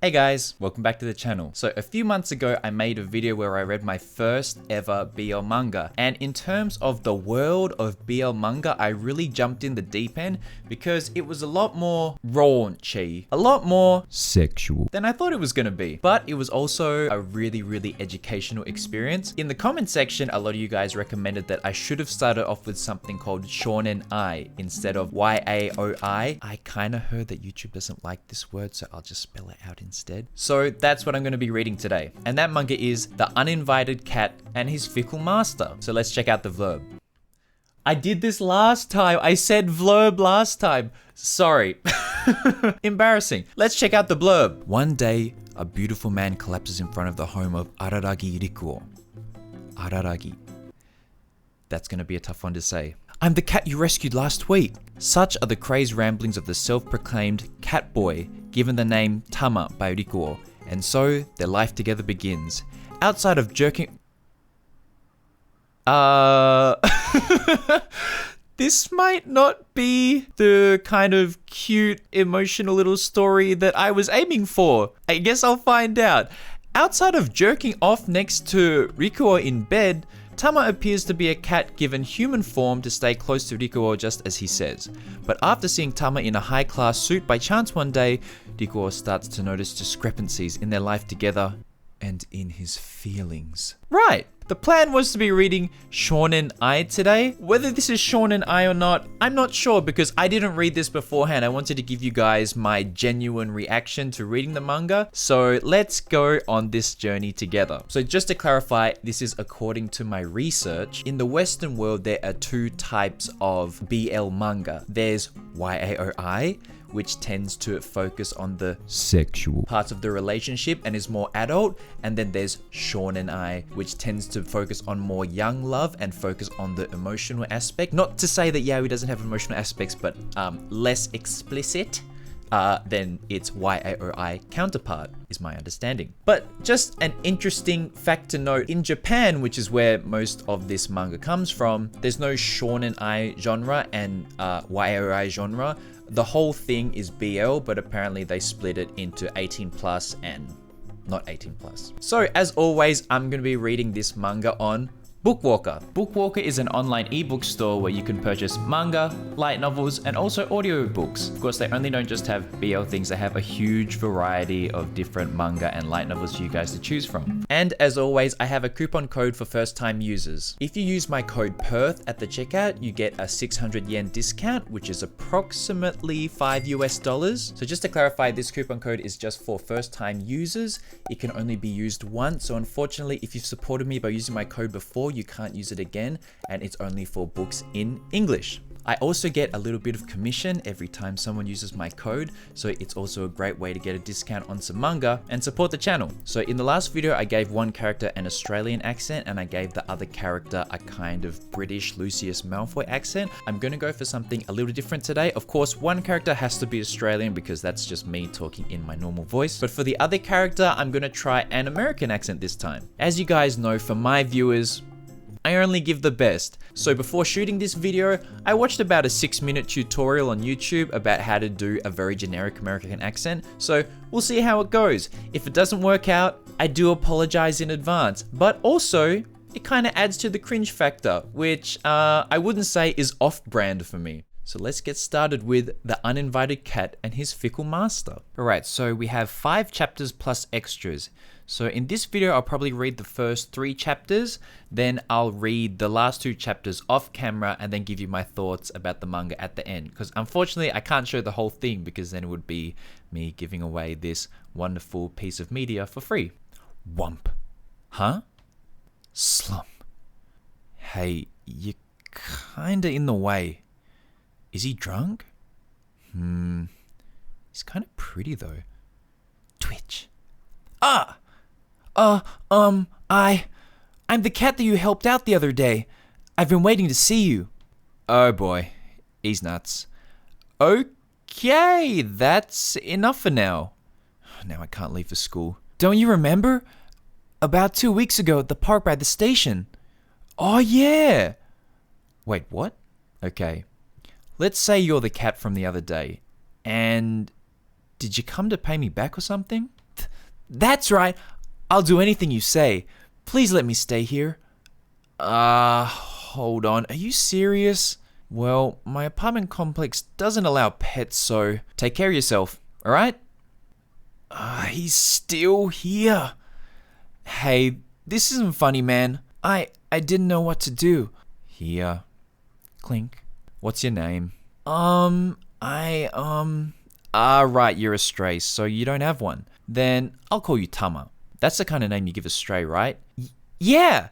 Hey guys, welcome back to the channel. So a few months ago, I made a video where I read my first ever BL manga. And in terms of the world of BL manga, I really jumped in the deep end because it was a lot more raunchy, a lot more sexual than I thought it was gonna be. But it was also a really educational experience. In the comment section, a lot of you guys recommended that I should have started off with something called Shonen Ai instead of YAOI. I kind of heard that YouTube doesn't like this word, so I'll just spell it out instead. So that's what I'm going to be reading today. And that manga is The Uninvited Cat and His Fickle Master. So let's check out the verb. I did this last time. I said blurb last time. Sorry. Embarrassing. Let's check out the blurb. One day, a beautiful man collapses in front of the home of Araragi Rikuo. Araragi. That's going to be a tough one to say. I'm the cat you rescued last week. Such are the crazed ramblings of the self-proclaimed cat boy, given the name Tama by Rikuo, and so their life together begins. Outside of jerking... This might not be the kind of cute, emotional little story that I was aiming for. I guess I'll find out. Outside of jerking off next to Rikuo in bed, Tama appears to be a cat given human form to stay close to Rikuo just as he says. But after seeing Tama in a high-class suit by chance one day, Rikuo starts to notice discrepancies in their life together and in his feelings. Right! The plan was to be reading Shonen Ai today. Whether this is Shonen Ai or not, I'm not sure because I didn't read this beforehand. I wanted to give you guys my genuine reaction to reading the manga. So let's go on this journey together. So just to clarify, this is according to my research. In the Western world, there are two types of BL manga. There's YAOI, which tends to focus on the sexual parts of the relationship and is more adult. And then there's Shonen Ai, which tends to focus on more young love and focus on the emotional aspect. Not to say that yaoi doesn't have emotional aspects, but less explicit than its YAOI counterpart, is my understanding. But just an interesting fact to note, in Japan, which is where most of this manga comes from, there's no Shonen Ai genre and YAOI genre. The whole thing is BL, but apparently they split it into 18 plus and not 18 plus. So as always, I'm going to be reading this manga on Bookwalker. Bookwalker is an online ebook store where you can purchase manga, light novels, and also audiobooks. Of course, they only don't just have BL things, they have a huge variety of different manga and light novels for you guys to choose from. And as always, I have a coupon code for first-time users. If you use my code PERTH at the checkout, you get a 600 yen discount, which is approximately $5 US. So just to clarify, this coupon code is just for first-time users. It can only be used once. So unfortunately, if you've supported me by using my code before, you can't use it again, and it's only for books in English. I also get a little bit of commission every time someone uses my code, so it's also a great way to get a discount on some manga and support the channel. So in the last video, I gave one character an Australian accent and I gave the other character a kind of British Lucius Malfoy accent. I'm gonna go for something a little different today. Of course, one character has to be Australian because that's just me talking in my normal voice. But for the other character, I'm gonna try an American accent this time. As you guys know, for my viewers, I only give the best. So before shooting this video, I watched about a 6-minute tutorial on YouTube about how to do a very generic American accent. So we'll see how it goes. If it doesn't work out, I do apologize in advance. But also, it kind of adds to the cringe factor, which I wouldn't say is off-brand for me. So let's get started with The Uninvited Cat and His Fickle Master. Alright, so we have 5 chapters plus extras. So in this video, I'll probably read the first 3 chapters, then I'll read the last 2 chapters off camera and then give you my thoughts about the manga at the end. Because unfortunately, I can't show the whole thing because then it would be me giving away this wonderful piece of media for free. Wump. Huh? Slump. Hey, you're kinda in the way. Is he drunk? He's kind of pretty though. Twitch. I'm the cat that you helped out the other day. I've been waiting to see you. Oh boy, he's nuts. Okay, that's enough for now. Now I can't leave for school. Don't you remember? About 2 weeks ago at the park by the station. Oh yeah. Wait, what? Okay. Let's say you're the cat from the other day. And did you come to pay me back or something? That's right. I'll do anything you say. Please let me stay here. Hold on. Are you serious? Well, my apartment complex doesn't allow pets, so take care of yourself, alright? He's still here. Hey, this isn't funny, man. I didn't know what to do. Here. Clink. What's your name? Right, you're a stray, so you don't have one. Then I'll call you Tama. That's the kind of name you give a stray, right? Yeah!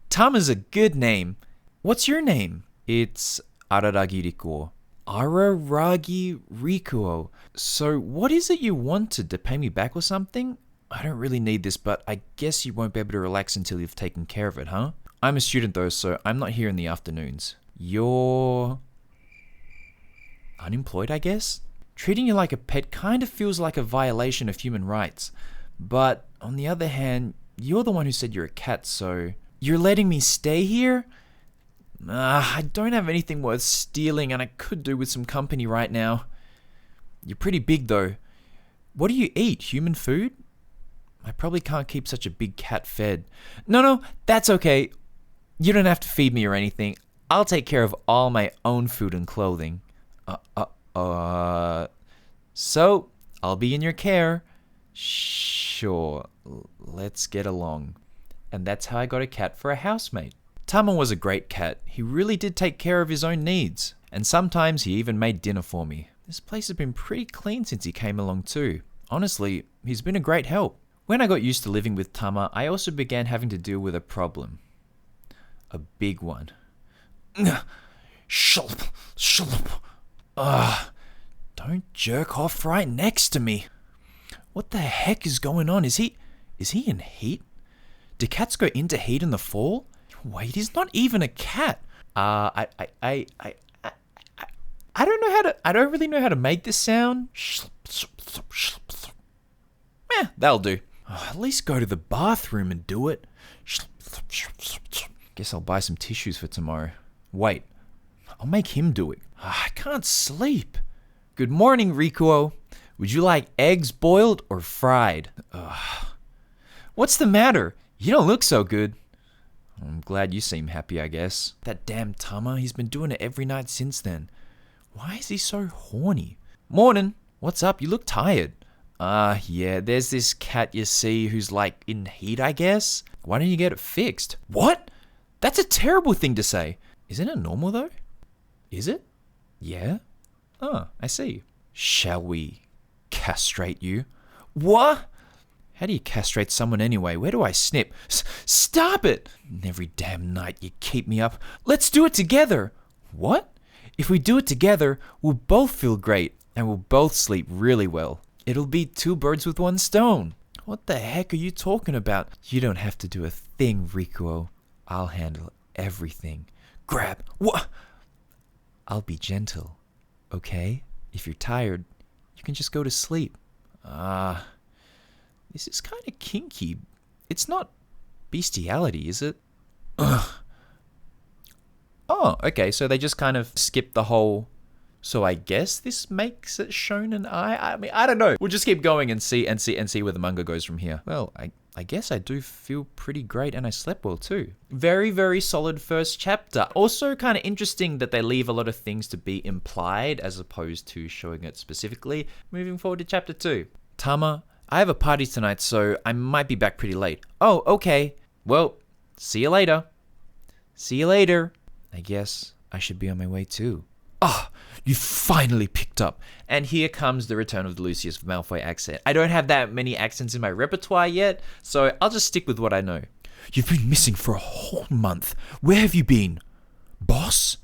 Tama's a good name. What's your name? It's Araragi Rikuo. Araragi Rikuo. So what is it you wanted? To pay me back or something? I don't really need this, but I guess you won't be able to relax until you've taken care of it, huh? I'm a student though, so I'm not here in the afternoons. You're unemployed, I guess? Treating you like a pet kind of feels like a violation of human rights. But on the other hand, you're the one who said you're a cat, so you're letting me stay here? I don't have anything worth stealing and I could do with some company right now. You're pretty big though. What do you eat? Human food? I probably can't keep such a big cat fed. No, that's okay. You don't have to feed me or anything. I'll take care of all my own food and clothing. So, I'll be in your care. Sure, let's get along. And that's how I got a cat for a housemate. Tama was a great cat. He really did take care of his own needs. And sometimes he even made dinner for me. This place has been pretty clean since he came along too. Honestly, he's been a great help. When I got used to living with Tama, I also began having to deal with a problem. A big one. Shulp. Don't jerk off right next to me. What the heck is going on? Is he in heat? Do cats go into heat in the fall? Wait, he's not even a cat. I don't really know how to make this sound. That'll do. At least go to the bathroom and do it. Guess I'll buy some tissues for tomorrow. Wait, I'll make him do it. I can't sleep. Good morning, Rikuo. Would you like eggs boiled or fried? What's the matter? You don't look so good. I'm glad you seem happy, I guess. That damn Tama, he's been doing it every night since then. Why is he so horny? Morning. What's up? You look tired. Yeah, there's this cat you see who's like in heat, I guess. Why don't you get it fixed? What? That's a terrible thing to say. Isn't it normal though? Is it? Yeah? Oh, I see. Shall we castrate you? What? How do you castrate someone anyway? Where do I snip? Stop it! Every damn night you keep me up. Let's do it together. What? If we do it together, we'll both feel great and we'll both sleep really well. It'll be 2 birds with 1 stone. What the heck are you talking about? You don't have to do a thing, Rikuo. I'll handle everything. Grab. What? I'll be gentle. Okay? If you're tired, you can just go to sleep. This is kind of kinky. It's not bestiality, is it? Ugh. Oh, okay, so they just kind of skipped the whole... So I guess this makes it shonen I mean, I don't know. We'll just keep going and see where the manga goes from here. Well, I guess I do feel pretty great and I slept well too. Very, very solid first chapter. Also kind of interesting that they leave a lot of things to be implied as opposed to showing it specifically. Moving forward to chapter 2. Tama, I have a party tonight, so I might be back pretty late. Oh, okay. Well, see you later. See you later. I guess I should be on my way too. You finally picked up. And here comes the return of the Lucius Malfoy accent. I don't have that many accents in my repertoire yet, so I'll just stick with what I know. You've been missing for a whole month. Where have you been? Boss?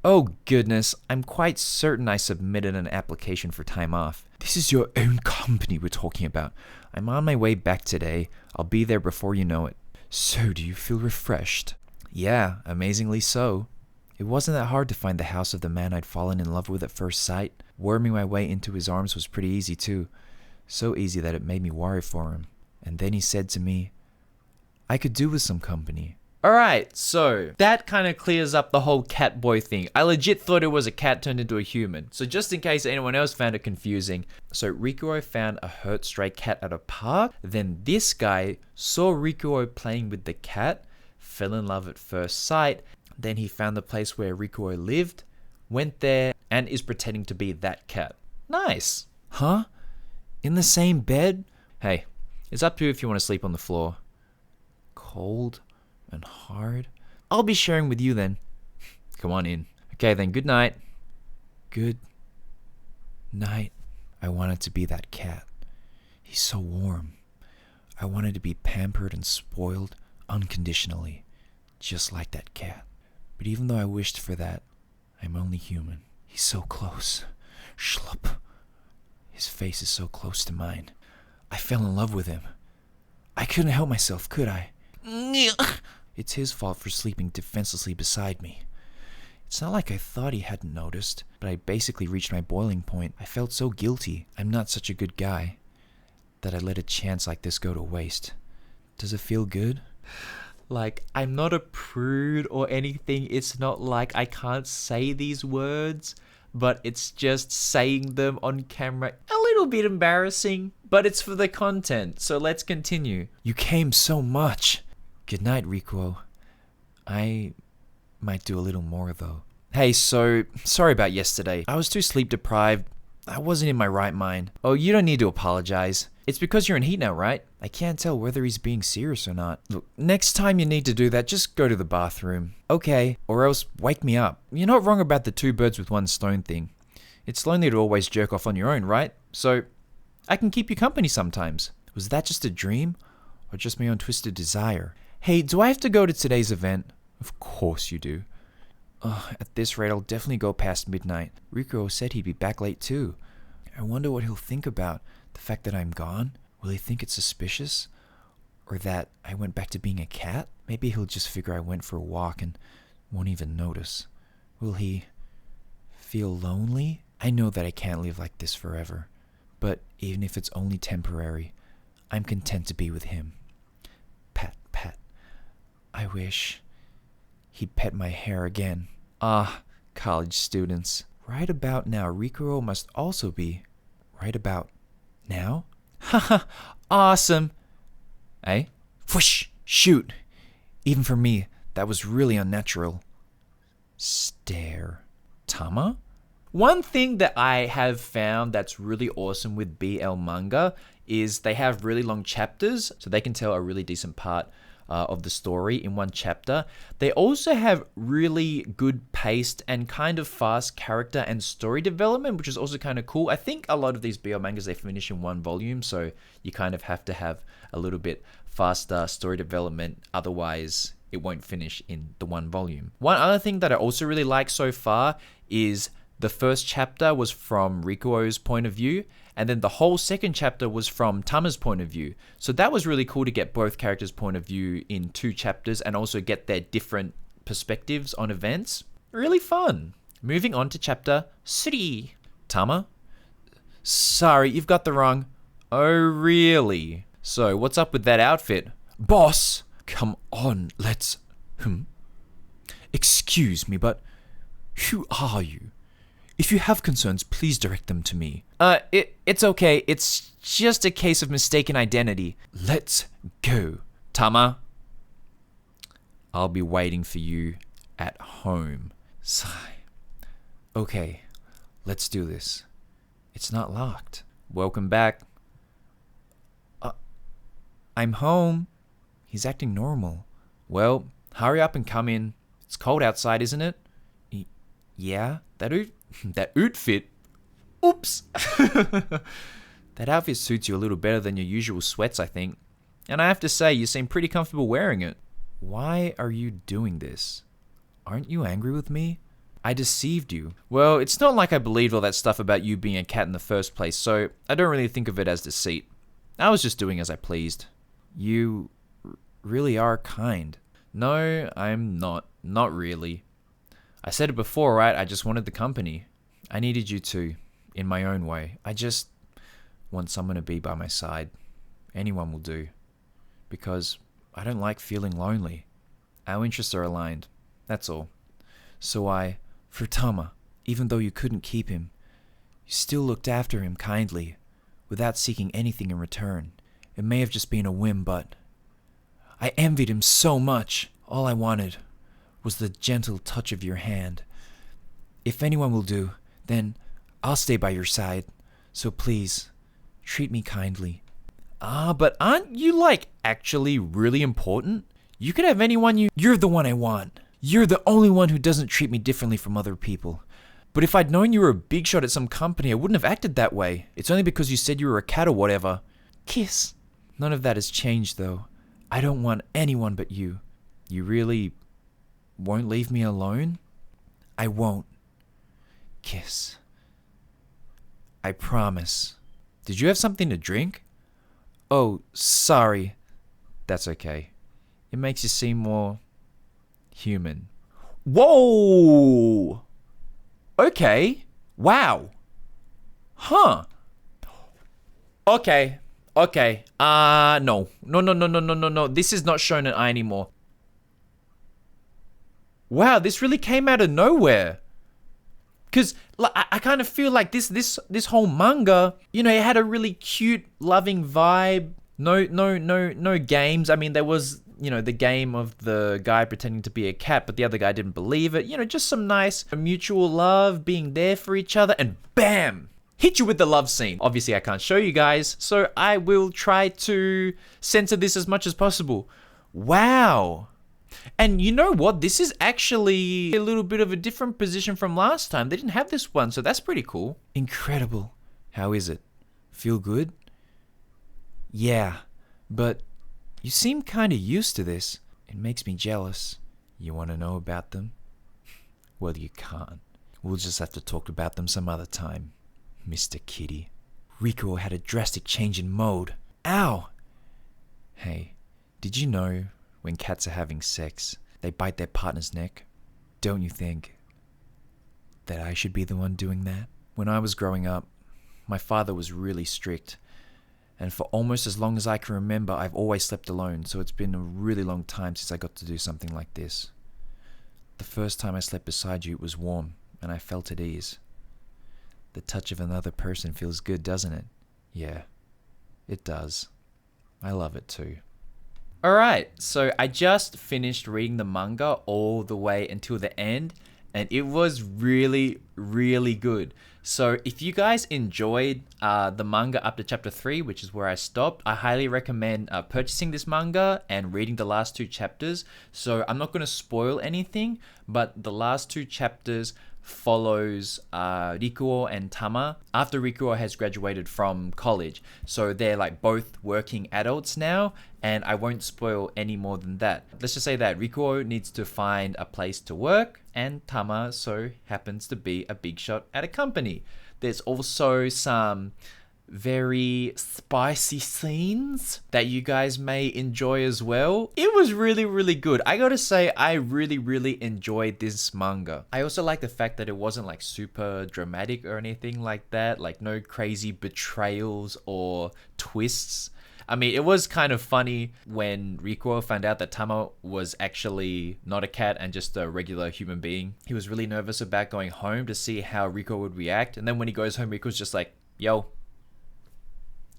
Oh goodness, I'm quite certain I submitted an application for time off. This is your own company we're talking about. I'm on my way back today. I'll be there before you know it. So, do you feel refreshed? Yeah, amazingly so. It wasn't that hard to find the house of the man I'd fallen in love with at first sight. Worming my way into his arms was pretty easy too. So easy that it made me worry for him. And then he said to me, I could do with some company. Alright, so that kind of clears up the whole cat boy thing. I legit thought it was a cat turned into a human. So just in case anyone else found it confusing. So Rikuo found a hurt stray cat at a park. Then this guy saw Rikuo playing with the cat, fell in love at first sight. Then he found the place where Rikuo lived, went there, and is pretending to be that cat. Nice. Huh? In the same bed? Hey, it's up to you if you want to sleep on the floor. Cold and hard. I'll be sharing with you then. Come on in. Okay then, good night. Good night. I wanted to be that cat. He's so warm. I wanted to be pampered and spoiled unconditionally, just like that cat. But even though I wished for that, I'm only human. He's so close. Schlup. His face is so close to mine. I fell in love with him. I couldn't help myself, could I? It's his fault for sleeping defenselessly beside me. It's not like I thought he hadn't noticed, but I basically reached my boiling point. I felt so guilty. I'm not such a good guy that I let a chance like this go to waste. Does it feel good? Like, I'm not a prude or anything. It's not like I can't say these words, but it's just saying them on camera. A little bit embarrassing, but it's for the content, so let's continue. You came so much. Good night, Rikuo. I might do a little more, though. Hey, so, sorry about yesterday. I was too sleep deprived. I wasn't in my right mind. Oh, you don't need to apologize. It's because you're in heat now, right? I can't tell whether he's being serious or not. Look, next time you need to do that, just go to the bathroom. Okay, or else wake me up. You're not wrong about the two birds with one stone thing. It's lonely to always jerk off on your own, right? So, I can keep you company sometimes. Was that just a dream? Or just my own twisted desire? Hey, do I have to go to today's event? Of course you do. At this rate, I'll definitely go past midnight. Rikuo said he'd be back late too. I wonder what he'll think about the fact that I'm gone. Will he think it's suspicious? Or that I went back to being a cat? Maybe he'll just figure I went for a walk and won't even notice. Will he feel lonely? I know that I can't live like this forever. But even if it's only temporary, I'm content to be with him. Pat, pat. I wish he'd pet my hair again. Ah, college students. Right about now, Rikuo must also be right about now? Haha, awesome. Eh? Whoosh! Shoot! Even for me, that was really unnatural. Stare. Tama? One thing that I have found that's really awesome with BL manga is they have really long chapters, so they can tell a really decent part of the story in one chapter. They also have really good paced and kind of fast character and story development, which is also kind of cool. I think a lot of these BL mangas, they finish in one volume, so you kind of have to have a little bit faster story development, otherwise it won't finish in the one volume. One other thing that I also really like so far is the first chapter was from Rikuo's point of view, and then the whole second chapter was from Tama's point of view. So that was really cool to get both characters' point of view in two chapters and also get their different perspectives on events. Really fun. Moving on to chapter 3. Tama? Sorry, you've got the wrong. Oh, really? So, what's up with that outfit? Boss! Come on, let's... Excuse me, but who are you? If you have concerns, please direct them to me. It's okay. It's just a case of mistaken identity. Let's go. Tama, I'll be waiting for you at home. Sigh. Okay, let's do this. It's not locked. Welcome back. I'm home. He's acting normal. Well, hurry up and come in. It's cold outside, isn't it? Yeah, that outfit. Oops. That outfit suits you a little better than your usual sweats, I think. And I have to say, you seem pretty comfortable wearing it. Why are you doing this? Aren't you angry with me? I deceived you. Well, it's not like I believed all that stuff about you being a cat in the first place, so I don't really think of it as deceit. I was just doing as I pleased. You really are kind. No, I'm not. Not really. I said it before, right? I just wanted the company. I needed you too, in my own way. I just want someone to be by my side. Anyone will do. Because I don't like feeling lonely. Our interests are aligned. That's all. So for Tama, even though you couldn't keep him, you still looked after him kindly, without seeking anything in return. It may have just been a whim, but I envied him so much. All I wanted was the gentle touch of your hand. If anyone will do, then I'll stay by your side. So please, treat me kindly. But aren't you, like, actually really important? You could have anyone You're the one I want. You're the only one who doesn't treat me differently from other people. But if I'd known you were a big shot at some company, I wouldn't have acted that way. It's only because you said you were a cat or whatever. Kiss. None of that has changed, though. I don't want anyone but you. You really won't leave me alone? I won't. Kiss. I promise. Did you have something to drink? Oh, sorry. That's okay. It makes you seem more human. Whoa! Okay. Wow. Huh. Okay. No. No. This is not Shonen Ai anymore. Wow, this really came out of nowhere. Because I kind of feel like this whole manga, it had a really cute, loving vibe. No games. I mean, there was, the game of the guy pretending to be a cat, but the other guy didn't believe it. Just some nice mutual love, being there for each other, and bam! Hit you with the love scene. Obviously, I can't show you guys, so I will try to censor this as much as possible. Wow. And you know what? This is actually a little bit of a different position from last time. They didn't have this one, so that's pretty cool. Incredible. How is it? Feel good? Yeah, but you seem kind of used to this. It makes me jealous. You want to know about them? Well, you can't. We'll just have to talk about them some other time, Mr. Kitty. Rikuo had a drastic change in mode. Ow! Hey, did you know when cats are having sex, they bite their partner's neck? Don't you think that I should be the one doing that? When I was growing up, my father was really strict. And for almost as long as I can remember, I've always slept alone, so it's been a really long time since I got to do something like this. The first time I slept beside you, it was warm, and I felt at ease. The touch of another person feels good, doesn't it? Yeah, it does. I love it too. Alright, so I just finished reading the manga all the way until the end, and it was really, really good. So if you guys enjoyed the manga up to chapter 3, which is where I stopped, I highly recommend purchasing this manga and reading the last 2 chapters. So I'm not going to spoil anything, but the last 2 chapters follows Rikuo and Tama after Rikuo has graduated from college. So they're like both working adults now, and I won't spoil any more than that. Let's just say that Rikuo needs to find a place to work, and Tama so happens to be a big shot at a company. There's also some very spicy scenes that you guys may enjoy as well. It was really, really good. I gotta say, I really, really enjoyed this manga. I also like the fact that it wasn't like super dramatic or anything like that, like no crazy betrayals or twists. I mean, it was kind of funny when Rikuo found out that Tama was actually not a cat and just a regular human being. He was really nervous about going home to see how Rikuo would react. And then when he goes home, Rikuo's just like, yo,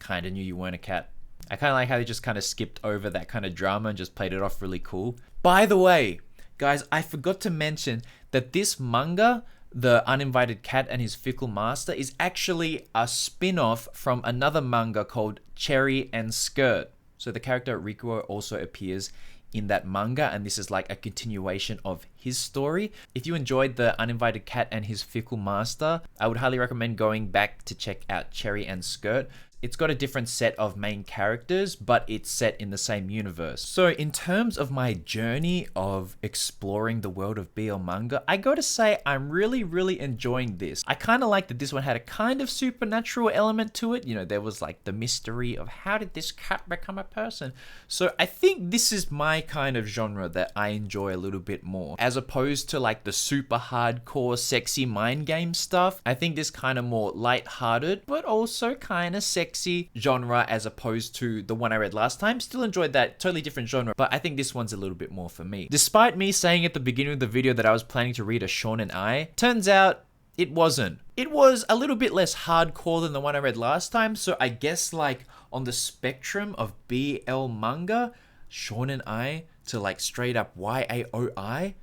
kinda knew you weren't a cat. I kinda like how they just kinda skipped over that kind of drama and just played it off really cool. By the way, guys, I forgot to mention that this manga, The Uninvited Cat and His Fickle Master, is actually a spin-off from another manga called Cherry and Skirt. So the character Rikuo also appears in that manga, and this is like a continuation of his story. If you enjoyed The Uninvited Cat and His Fickle Master, I would highly recommend going back to check out Cherry and Skirt. It's got a different set of main characters, but it's set in the same universe. So in terms of my journey of exploring the world of BL manga, I gotta say I'm really, really enjoying this. I kind of like that this one had a kind of supernatural element to it. You know, there was like the mystery of how did this cat become a person? So I think this is my kind of genre that I enjoy a little bit more. As opposed to like the super hardcore sexy mind game stuff, I think this kind of more light-hearted, but also kind of sexy sexy genre as opposed to the one I read last time. Still enjoyed that, totally different genre, but I think this one's a little bit more for me. Despite me saying at the beginning of the video that I was planning to read a shonen ai, turns out it wasn't. It was a little bit less hardcore than the one I read last time, so I guess like on the spectrum of BL manga, shonen ai to like straight up YAOI,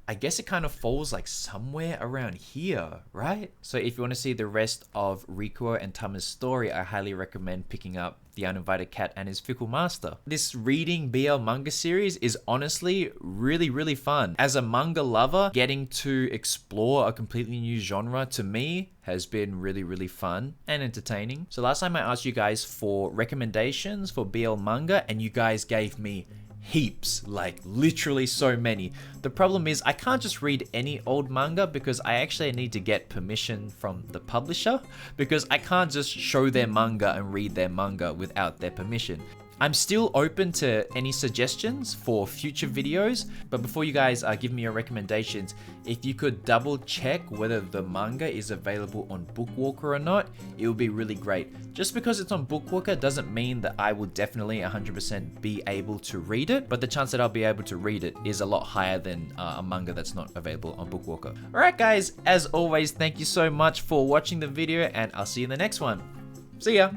I guess it kind of falls like somewhere around here, right? So if you want to see the rest of Rikuo and Tama's story, I highly recommend picking up The Uninvited Cat and His Fickle Master. This reading BL manga series is honestly really fun. As a manga lover, getting to explore a completely new genre to me has been really fun and entertaining. So last time I asked you guys for recommendations for BL manga and you guys gave me heaps, like literally so many. The problem is I can't just read any old manga because I actually need to get permission from the publisher, because I can't just show their manga and read their manga without their permission. I'm still open to any suggestions for future videos, but before you guys give me your recommendations, if you could double check whether the manga is available on Bookwalker or not, it would be really great. Just because it's on Bookwalker doesn't mean that I will definitely 100% be able to read it, but the chance that I'll be able to read it is a lot higher than a manga that's not available on Bookwalker. Alright guys, as always, thank you so much for watching the video and I'll see you in the next one. See ya!